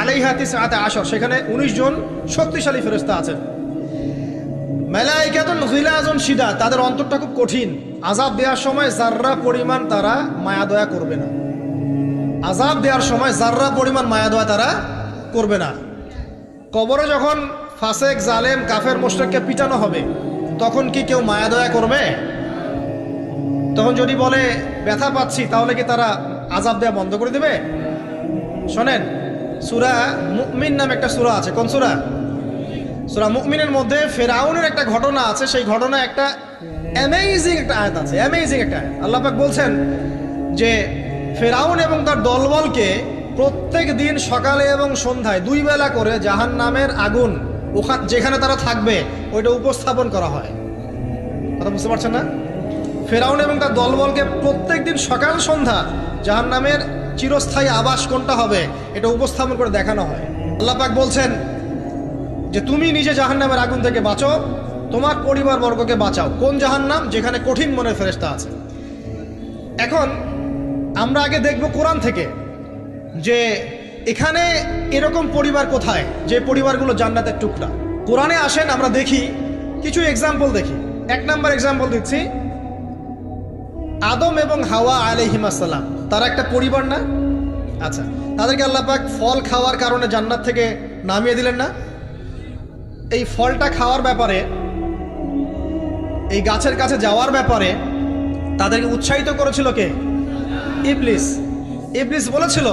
আলাইহা তিসআতা আশর, সেখানে 19 জন শক্তিশালী ফেরেশতা আছেন। মালাইকাতুন গিলাজুন শিদাদ, তাদের অন্তরটা খুব কঠিন। আযাব দেওয়ার সময় যাররা পরিমাণ তারা মায়া দয়া করবে না। আযাব দেওয়ার সময় যাররা পরিমাণ মায়া দয়া তারা করবে না। কবরে যখন ফাসেক, জালেম, কাফের, মুশরিককে পিটানো হবে, তখন কি কেউ মায়া দয়া করবে? তখন যদি বলে ব্যথা পাচ্ছি, তাহলে কি তারা আযাব দেওয়া বন্ধ করে দেবে? শোনেন, সূরা মুমিন নামে একটা সূরা আছে। কোন সূরা? সূরা মুমিনের মধ্যে ফেরাউনের একটা ঘটনা আছে। সেই ঘটনা একটা অ্যামেজিং একটা আয়াত আছে, অ্যামেজিং একটা আয়াত। আল্লাহ পাক বলছেন যে ফেরাউন এবং তার দলবলকে প্রত্যেক দিন সকালে এবং সন্ধ্যায় 2 বেলা করে জাহান্নামের আগুন যেখানে তারা থাকবে ওইটা উপস্থাপন করা হয়। কথা বুঝতে পারছেন না? ফেরাউন এবং তার দলবলকে প্রত্যেক দিন সকাল সন্ধ্যা জাহান্নামের চিরস্থায়ী আবাস কোনটা হবে এটা উপস্থাপন করে দেখানো হয়। আল্লাহ পাক বলছেন যে তুমি নিজে জাহান্নামের আগুন থেকে বাঁচো, তোমার পরিবারবর্গকে বাঁচাও। কোন জাহান্নাম? যেখানে কঠিন মনের ফেরেশতা আছে। এখন আমরা আগে দেখব কোরআন থেকে যে এখানে এরকম পরিবার কোথায় যে পরিবারগুলো জান্নাতের টুকরা। কোরআনে আসেন, আমরা দেখি কিছু এক্সাম্পল দেখি। 1 নম্বর এক্সাম্পল দিচ্ছি, আদম এবং হাওয়া আলাইহিস সালাম, তারা একটা পরিবার না? আচ্ছা, তাদেরকে আল্লাহ পাক ফল খাওয়ার কারণে জান্নাত থেকে নামিয়ে দিলেন না? এই ফলটা খাওয়ার ব্যাপারে, এই গাছের কাছে যাওয়ার ব্যাপারে তাদেরকে উৎসাহিত করেছিল কে? ইবলিস। ইবলিস বলেছিল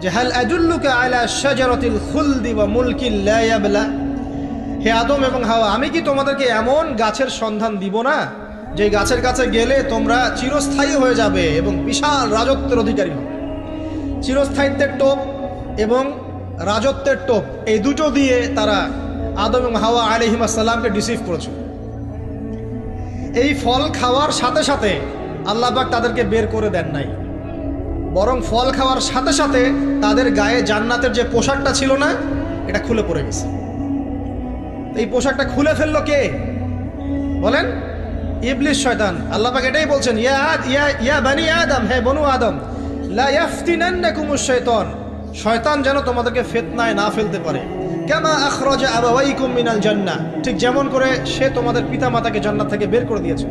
যে হাল আদুল্লুকা আলা শাজারাতিল খুলদি ওয়া মুলকিন লা ইয়াবলা, হে আদম এবং হাওয়া, আমি কি তোমাদেরকে এমন গাছের সন্ধান দিব না যে গাছের কাছে গেলে তোমরা চিরস্থায়ী হয়ে যাবে এবং বিশাল রাজত্বের অধিকারী হবে। চিরস্থায়িত্বের টোপ এবং রাজত্বের টোপ, এই দুটো দিয়ে তারা আদম এবং হাওয়া আলাইহিস সালামকে ডিসিভ করেছিল। এই ফল খাওয়ার সাথে সাথে আল্লাহ পাক তাদেরকে বের করে দেন নাই, বরং ফল খাওয়ার সাথে সাথে তাদের গায়ে জান্নাতের যে পোশাকটা ছিল না, এটা খুলে পড়ে গেছে। এই পোশাকটা খুলে ফেললো কে বলেন? ইবলিস, শয়তান। আল্লাহ পাক এটাই বলছেন, ইয়া বানি আদম, হে বনু আদম, লা ইয়াফতিনান্নাকুমুশ শাইতান, শয়তান যেন তোমাদেরকে ফিতনায় না ফেলতে পারে। কামা আখরাজা আবাওয়াইকুম মিনাল জান্নাহ, ঠিক যেমন করে সে তোমাদের পিতামাতাকে জান্নাত থেকে বের করে দিয়েছে।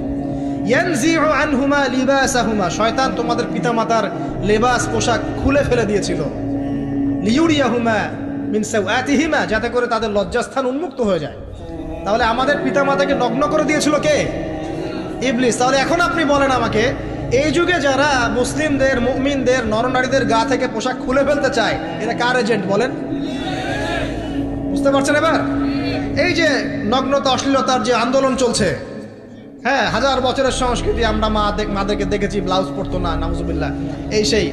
ইয়ানজিউ আনহুমা লিবাসাহুমা, শয়তান তোমাদের পিতামাতার লেবাস, পোশাক খুলে ফেলে দিয়েছিল। লিউরিয়াহুমা মিন সাওআতিহিমা, যাতে করে তাদের লজ্জাস্থান উন্মুক্ত হয়ে যায়। তাহলে আমাদের পিতামাতাকে নগ্ন করে দিয়েছিল কে? ইবলিস। তাহলে এখন আপনি বলেন আমাকে, এই যুগে যারা মুসলিমদের, মুমিনদের, নরনারীদের গা থেকে পোশাক খুলে ফেলতে চায়, এরা কার এজেন্ট বলেন? বুঝতে পারছেন এবার? এই যে নগ্নতা, অশ্লীলতার যে আন্দোলন চলছে, হ্যাঁ, 1000 বছরের সংস্কৃতি, আমরা মাদেরকে দেখেছি ব্লাউজ পরতো না, নাউজুবিল্লাহ, এই সেই,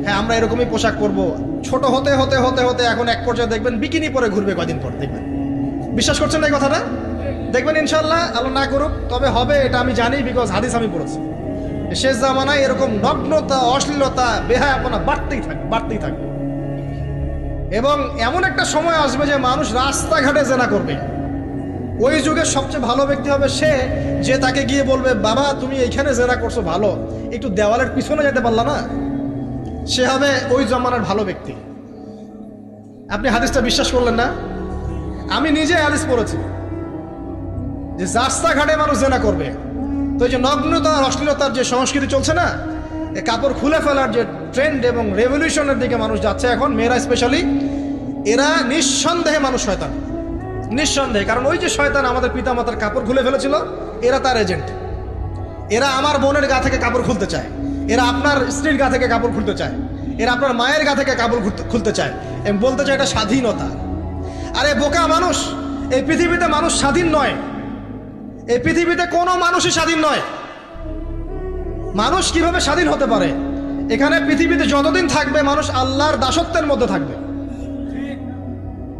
হ্যাঁ আমরা এরকমই পোশাক পরবো। ছোট হতে হতে হতে হতে এখন এক পর্যায়ে দেখবেন বিকিনি পরে ঘুরবে কয়দিন পর, দেখবেন। বিশ্বাস করছেন না এই কথাটা? দেখবেন ইনশাল্লাহ, আল্লাহ না করুক, তবে হবে, এটা আমি জানি, বিকজ হাদিস আমি পড়েছি। শেষ জামানায় এরকম নগ্নতা, অশ্লীলতা, বেহায়াপনা বাড়তেই থাকবে। এবং এমন একটা সময় আসবে যে মানুষ রাস্তাঘাটে জেনা করবে। ওই যুগের সবচেয়ে ভালো ব্যক্তি হবে সে যে তাকে গিয়ে বলবে, বাবা তুমি এইখানে জেনা করছো, ভালো, একটু দেওয়ালের পিছনে যেতে পারলা না? সে হবে ওই জমানার ভালো ব্যক্তি। আপনি হাদিসটা বিশ্বাস করলেন না? আমি নিজে হাদিস পড়েছি যে রাস্তাঘাটে মানুষ জেনা করবে। তো এই যে নগ্নতা আর অশ্লীলতার যে সংস্কৃতি চলছে না, এই কাপড় খুলে ফেলার যে ট্রেন্ড এবং রেভলিউশনের দিকে মানুষ যাচ্ছে এখন, মেয়েরা স্পেশালি, এরা নিঃসন্দেহে মানুষ শয়তান, নিঃসন্দেহে। কারণ ওই যে শয়তান আমাদের পিতামাতার কাপড় খুলে ফেলেছিল, এরা তার এজেন্ট। এরা আমার বোনের গা থেকে কাপড় খুলতে চায়, এরা আপনার স্ত্রীর গা থেকে কাপড় খুলতে চায়, এরা আপনার মায়ের গা থেকে কাপড় খুলতে চায় এবং বলতে চায় এটা স্বাধীনতা। আরে বোকা মানুষ, এই পৃথিবীতে মানুষ স্বাধীন নয়। এই পৃথিবীতে কোনো মানুষই স্বাধীন নয়। মানুষ কিভাবে স্বাধীন হতে পারে? এখানে পৃথিবীতে যতদিন থাকবে মানুষ আল্লাহর দাসত্বের মধ্যে থাকবে।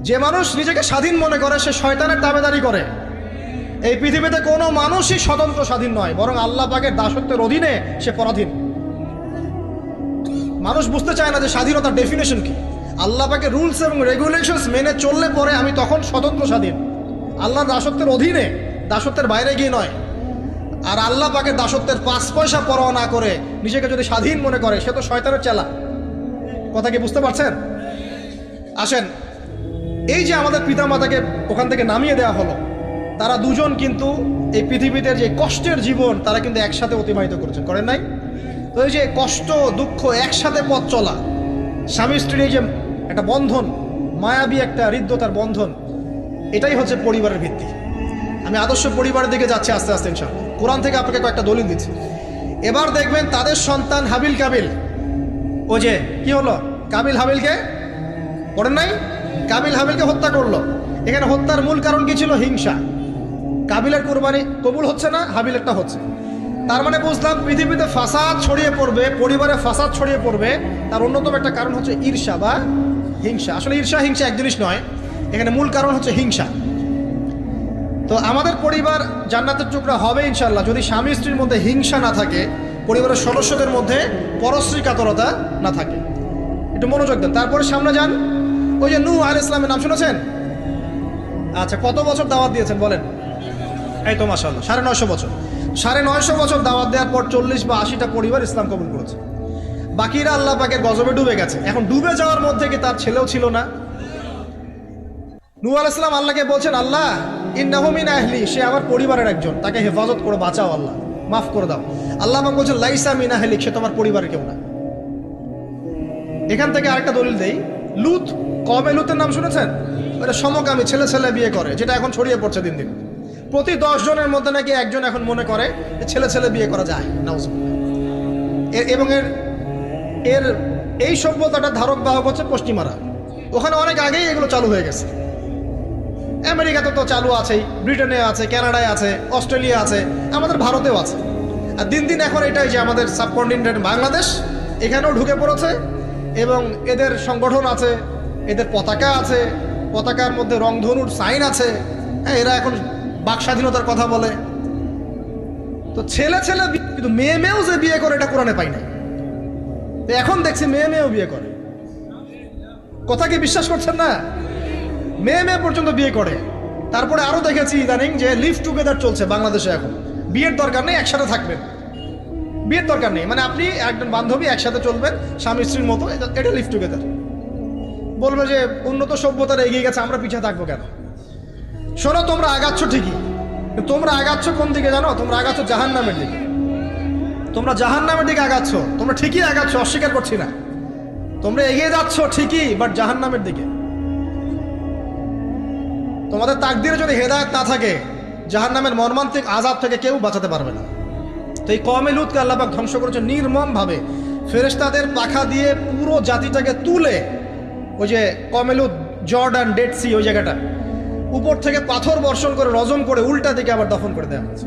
যে মানুষ নিজেকে স্বাধীন মনে করে সে শয়তানের তাবেদারি করে। এই পৃথিবীতে কোনো মানুষই স্বতন্ত্র স্বাধীন নয়, বরং আল্লাহ পাকের দাসত্বের অধীনে সে পরাধীন। মানুষ বুঝতে চায় না যে স্বাধীনতার ডেফিনেশন কি। আল্লাহ পাকের রুলস এবং রেগুলেশনস মেনে চললে পরে আমি তখন স্বতন্ত্র স্বাধীন, আল্লাহর দাসত্বের অধীনে, দাসত্বের বাইরে গিয়ে নয়। আর আল্লাহ পাকের দাসত্বের 5 পয়সা পরোয়া না করে নিজেকে যদি স্বাধীন মনে করে, সে তো শয়তানের চেলা। কথা কি বুঝতে পারছেন? আসেন, এই যে আমাদের পিতামাতাকে ওখান থেকে নামিয়ে দেওয়া হলো, তারা দুজন কিন্তু এই পৃথিবীতে যে কষ্টের জীবন তারা কিন্তু একসাথে অতিবাহিত করেছেন, করেন নাই? তো এই যে কষ্ট দুঃখ একসাথে পথ চলা, স্বামী স্ত্রীর এই যে একটা বন্ধন, মায়াবী একটা হৃদ্যতার বন্ধন, এটাই হচ্ছে পরিবারের ভিত্তি। আমি আদর্শ পরিবারের দিকে যাচ্ছি আস্তে আস্তে ইনশাআল্লাহ। কোরআন থেকে আপনাকে কয়েকটা দলিল দিচ্ছি। এবার দেখবেন তাদের সন্তান হাবিল কাবিল, ও যে কি হলো, কাবিল হাবিলকে, পড়েন নাই? কাবিল হাবিলকে হত্যা করলো। এখানে হত্যার মূল কারণ কি ছিল? হিংসা। কাবিলের কোরবানি কবুল হচ্ছে না, হাবিলেরটা হচ্ছে। তার মানে বুঝলাম পৃথিবীতে ফাসাদ ছড়িয়ে পড়বে, পরিবারে ফাসাদ ছড়িয়ে পড়বে, তার অন্যতম একটা কারণ হচ্ছে ঈর্ষা বা হিংসা। আসলে ঈর্ষা হিংসা এক জিনিস নয়, এখানে মূল কারণ হচ্ছে হিংসা। তো আমাদের পরিবার জান্নাতের টুকরা হবে ইনশাআল্লাহ যদি স্বামী স্ত্রীর মধ্যে হিংসা না থাকে, পরিবারের সদস্যদের মধ্যে পরশ্রী কাতরতা না থাকে। একটু মনোযোগ দেন। তারপরে সামনে যান। ওই যে নূহ আলাইহিস সালামের নাম শুনেছেন? আচ্ছা, কত বছর দাওয়াত দিয়েছেন বলেন? এই তো মাশাআল্লাহ 950 বছর। 950 বছর দাওয়াত দেওয়ার পর 40 বা 80টা পরিবার ইসলাম কবুল করেছে। বাকিরা আল্লাহ পাকের গজবে ডুবে গেছে। এখন ডুবে যাওয়ার মধ্যে কি তার ছেলেও ছিল না? নূহ আলাইহিস সালাম আল্লাহকে বলছেন, আল্লাহ ইন্নাহু মিন আহলি, সে আমার পরিবারের একজন, তাকে হেফাজত করে বাঁচাও, আল্লাহ মাফ করে দাও। আল্লাহ আমাকে বলছেন লাইসা মিন আহলি, সে তোমার পরিবারের কেউ না। এখান থেকে আরেকটা দলিল দেই। লুত, কওমে লুতের নাম শুনেছেন? এটা সমকামী, ছেলে ছেলে বিয়ে করে, যেটা এখন ছড়িয়ে পড়ছে দিন দিন। প্রতি 10 জনের মধ্যে নাকি একজন এখন মনে করে যে ছেলে ছেলে বিয়ে করা যায়। নাউজুবিল্লাহ। এবং এর এই সভ্যতাটা ধারক বাহক হচ্ছে পশ্চিমারা। ওখানে অনেক আগেই এগুলো চালু হয়ে গেছে। আমেরিকাতে তো চালু আছেই, ব্রিটেনে আছে, কানাডায় আছে, অস্ট্রেলিয়া আছে, আমাদের ভারতেও আছে। আর দিন দিন এখন এটাই যে আমাদের সাবকন্টিনেন্ট বাংলাদেশ, এখানেও ঢুকে পড়েছে। এবং এদের সংগঠন আছে, এদের পতাকা আছে, পতাকার মধ্যে রংধনুর সাইন আছে। হ্যাঁ, এরা এখন বাক স্বাধীনতার কথা বলে। তো ছেলে ছেলে, কিন্তু মেয়ে মেয়েও যে বিয়ে করে এটা কোরআনে পাই না। এখন দেখছি মেয়ে মেয়েও বিয়ে করে। কথা কি বিশ্বাস করছেন না? মেয়ে মেয়ে পর্যন্ত বিয়ে করে। তারপরে আরো দেখেছি ইদানিং যে লিভ টুগেদার চলছে বাংলাদেশে। এখন বিয়ের দরকার নেই, একসাথে থাকবেন, বিয়ের দরকার নেই। মানে আপনি একজন বান্ধবী একসাথে চলবেন স্বামী স্ত্রীর মতো, এটা লিভ টুগেদার। বলবে যে উন্নত সভ্যতার এগিয়ে গেছে, আমরা পিছিয়ে থাকবো কেন? শোনো, তোমরা আগাচ্ছ ঠিকই, তোমরা আগাচ্ছ কোন দিকে জানো? তোমরা আগাচ্ছ জাহান্নামের দিকে। তোমরা জাহান্নামের দিকে আগাচ্ছ, তোমরা ঠিকই আগাচ্ছ, অস্বীকার করছি না। তোমরা এগিয়ে যাচ্ছ ঠিকই, বাট জাহান্নামের দিকে। তোমাদের তাকদিরে যদি হেদায়েত না থাকে, জাহান্নামের মর্মান্তিক আযাব থেকে কেউ বাঁচাতে পারবে না। তো এই কওমে লুতকে আল্লাহ পাক ধ্বংস করেছে নির্মমভাবে। ফেরেশতাদের পাখা দিয়ে পুরো জাতিটাকে তুলে, ওই যে কওমে লুত, জর্ডান, ডেড সি, ওই জায়গাটা, উপর থেকে পাথর বর্ষণ করে রজম করে উল্টা দিকে আবার দফন করে দেওয়া হয়েছে।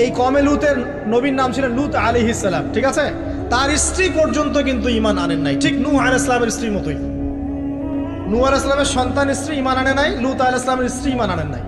এই কওমে লুতের নবীর নাম ছিলেন লুত আলাইহিস সালাম, ঠিক আছে? তার স্ত্রী পর্যন্ত কিন্তু ঈমান আনেন নাই, ঠিক নূহ আলাইহিস সালামের স্ত্রীর মতোই। নূহ আলাইহিস সালামের সন্তান স্ত্রী ঈমান আনে নাই, লুত আলাইহিস সালামের স্ত্রী ঈমান আনেন নাই।